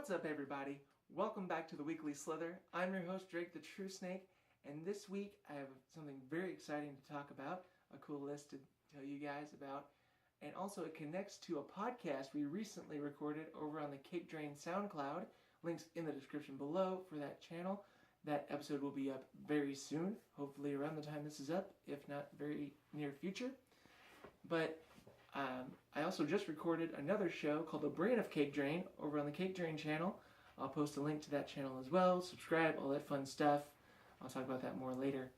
What's up, everybody? Welcome back to the Weekly Slither. I'm your host, DraketheTruSnake, and this week I have something very exciting to talk about, a cool list to tell you guys about, and also it connects to a podcast we recently recorded over on the Cake Drain SoundCloud. Links in the description below for that channel. That episode will be up very soon, hopefully around the time this is up, if not very near future. But I also just recorded another show called The Brain of Cake Drain over on the Cake Drain channel. I'll post a link to that channel as well. Subscribe, all that fun stuff. I'll talk about that more later.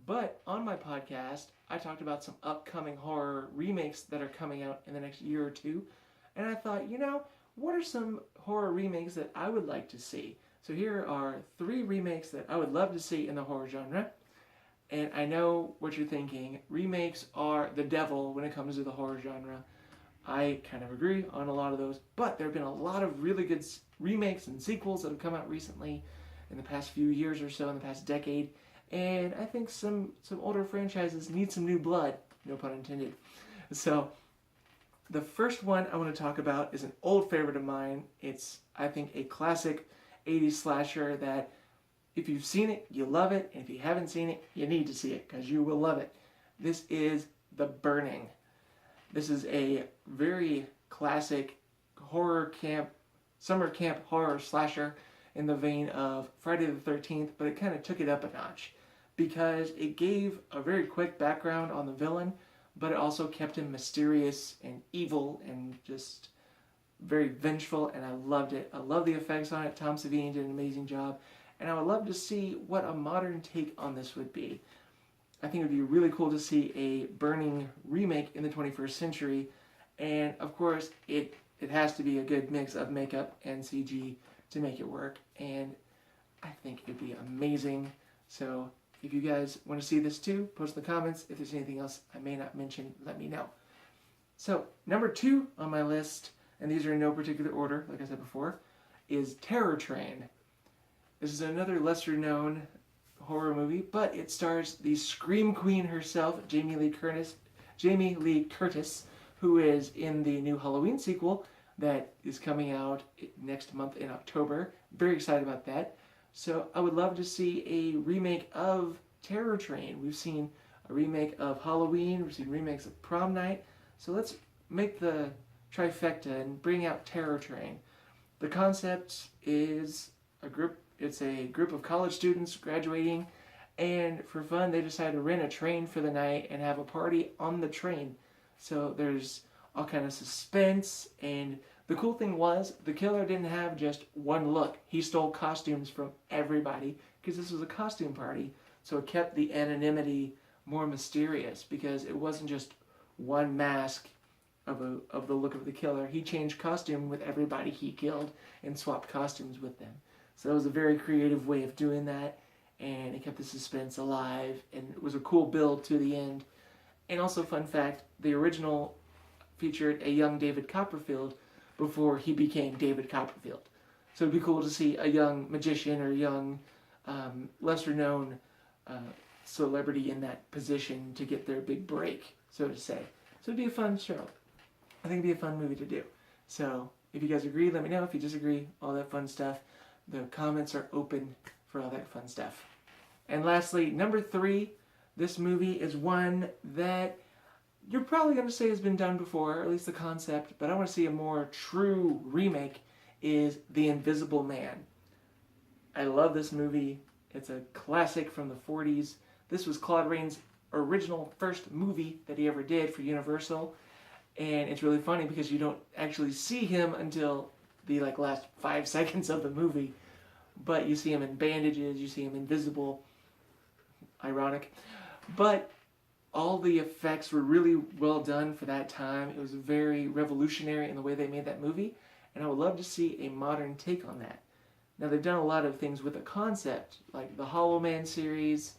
But on my podcast, I talked about some upcoming horror remakes that are coming out in the next year or two. And I thought, what are some horror remakes that I would like to see? So here are 3 remakes that I would love to see in the horror genre. And I know what you're thinking. Remakes are the devil when it comes to the horror genre. I kind of agree on a lot of those. But there have been a lot of really good remakes and sequels that have come out recently in the past few years or so, in the past decade. And I think some older franchises need some new blood. No pun intended. So the first one I want to talk about is an old favorite of mine. It's, I think, a classic 80s slasher that if you've seen it, you love it. And if you haven't seen it, you need to see it because you will love it. This is The Burning. This is a very classic summer camp horror slasher in the vein of Friday the 13th, but it kind of took it up a notch because it gave a very quick background on the villain, but it also kept him mysterious and evil and just very vengeful, and I loved it. I love the effects on it. Tom Savini did an amazing job. And I would love to see what a modern take on this would be. I think it would be really cool to see a Burning remake in the 21st century. And of course, it has to be a good mix of makeup and CG to make it work. And I think it would be amazing. So if you guys want to see this too, post in the comments. If there's anything else I may not mention, let me know. So number 2 on my list, and these are in no particular order, like I said before, is Terror Train. This is another lesser-known horror movie, but it stars the Scream Queen herself, Jamie Lee Curtis, who is in the new Halloween sequel that is coming out next month in October. Very excited about that. So I would love to see a remake of Terror Train. We've seen a remake of Halloween. We've seen remakes of Prom Night. So let's make the trifecta and bring out Terror Train. The concept is It's a group of college students graduating, and for fun, they decide to rent a train for the night and have a party on the train. So there's all kind of suspense, and the cool thing was, the killer didn't have just one look. He stole costumes from everybody, because this was a costume party, so it kept the anonymity more mysterious, because it wasn't just one mask of the look of the killer. He changed costume with everybody he killed, and swapped costumes with them. So that was a very creative way of doing that, and it kept the suspense alive, and it was a cool build to the end. And also, fun fact, the original featured a young David Copperfield before he became David Copperfield. So it'd be cool to see a young magician or a young, lesser-known celebrity in that position to get their big break, so to say. So it'd be a fun show. I think it'd be a fun movie to do. So if you guys agree, let me know. If you disagree, all that fun stuff. The comments are open for all that fun stuff. And lastly, number 3, this movie is one that you're probably going to say has been done before, or at least the concept, but I want to see a more true remake, is The Invisible Man. I love this movie. It's a classic from the 40s. This was Claude Rains' original first movie that he ever did for Universal. And it's really funny because you don't actually see him until the last 5 seconds of the movie, but you see him in bandages, you see him invisible. Ironic. But all the effects were really well done for that time. It was very revolutionary in the way they made that movie, and I would love to see a modern take on that. Now, they've done a lot of things with the concept, like the Hollow Man series.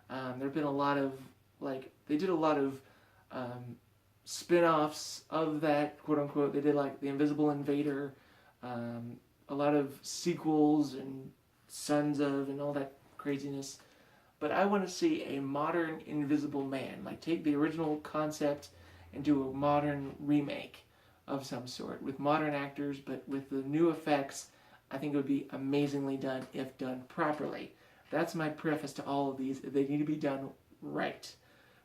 There have been a lot of, they did a lot of spin-offs of that, quote-unquote. They did, The Invisible Invader, a lot of sequels and Sons of and all that craziness. But I want to see a modern Invisible Man. Take the original concept and do a modern remake of some sort with modern actors, but with the new effects I think it would be amazingly done if done properly. That's my preface to all of these. They need to be done right.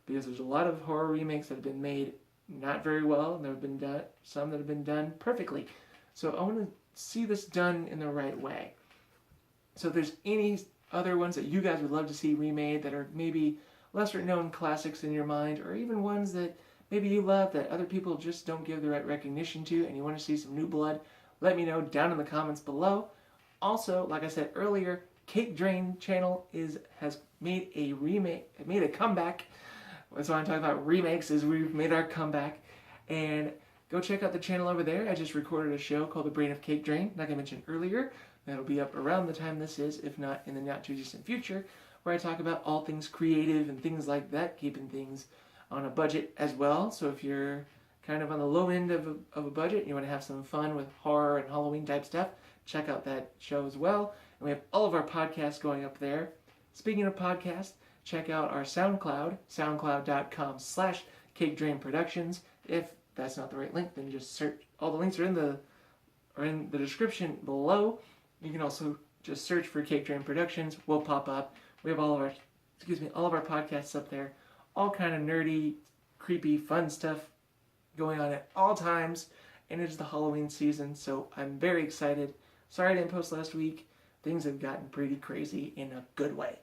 Because there's a lot of horror remakes that have been made not very well, and there have been some that have been done perfectly. So I want to see this done in the right way. So if there's any other ones that you guys would love to see remade that are maybe lesser known classics in your mind, or even ones that maybe you love that other people just don't give the right recognition to, and you want to see some new blood, let me know down in the comments below. Also, like I said earlier, Cake Drain channel has made a comeback. That's why I'm talking about remakes, is we've made our comeback. And go check out the channel over there. I just recorded a show called The Brain of Cake Drain, like I mentioned earlier. That'll be up around the time this is, if not in the not too distant future, where I talk about all things creative and things like that, keeping things on a budget as well. So if you're kind of on the low end of a budget and you want to have some fun with horror and Halloween type stuff, check out that show as well. And we have all of our podcasts going up there. Speaking of podcasts, check out our SoundCloud, soundcloud.com/CakeDrainProductions. If that's not the right link, then just search. All the links are in the description below. You can also just search for Cake Drain Productions. We'll pop up. We have all of our podcasts up there. All kind of nerdy, creepy, fun stuff going on at all times. And it's the Halloween season, so I'm very excited. Sorry I didn't post last week. Things have gotten pretty crazy in a good way.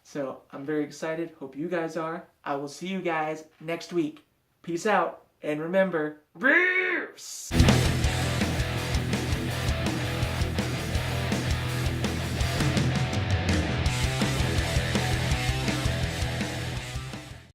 So I'm very excited. Hope you guys are. I will see you guys next week. Peace out. And remember, Remakes!